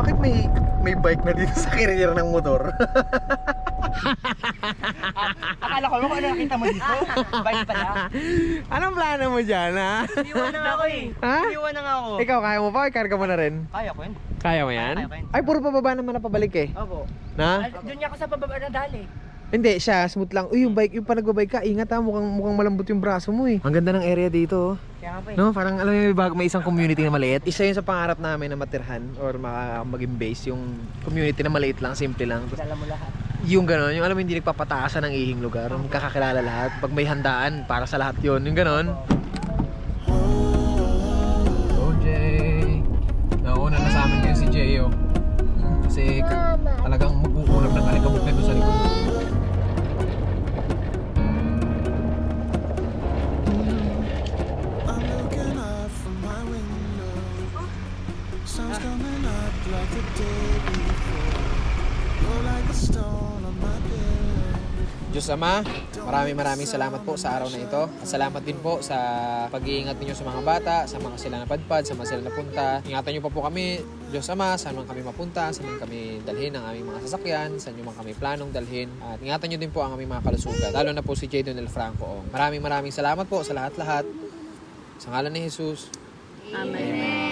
Bakit may bike na dito sa carrier ng motor? Akala ko ano nakita mo dito? Bike pala. Anong plano mo dyan, ha? Iniwan na nga ako eh. Ha? Iniwan na nga ako. Ikaw, kaya mo pa? Ikarga mo na rin? Kaya ko yun. Kaya mo yan? Kaya ko yan. Ay, puro pababa naman na pabalik eh. Opo. Na? Doon niya ako sa pababa na dali. Hindi, siya, smooth lang. Uy, yung bike, yung pa nagbabike ka, ingat ha, mukhang malambot yung braso mo eh. Ang ganda ng area dito, oh. Kaya nga pa eh. No, parang alam mo, may isang community na maliit. Isa yun sa pangarap namin na matirhan or maging base, yung community na maliit lang, simple lang. Dala mo lahat. Yung gano'n, yung alam mo hindi nagpapataasan ng ihing lugar, magkakakilala lahat. Pag may handaan, para sa lahat yun, yung gano'n. OJ! Nauna na sa amin ngayon si Jay, oh. Kasi talagang mag-uulap ng alikabok na doon sa likod. Diyos Ama, maraming salamat po sa araw na ito. At salamat din po sa pag-iingat ninyo sa mga bata, sa mga sila napadpad, sa mga sila napunta. Ingatan niyo pa po kami, Diyos Ama, saan man kami mapunta, saan man kami dalhin ang aming mga sasakyan, saan nyo man kami planong dalhin. At ingatan niyo din po ang aming mga kalusugan, lalo na po si J. Donel Franco. Maraming salamat po sa lahat-lahat. Sa ngalan ni Jesus. Amen.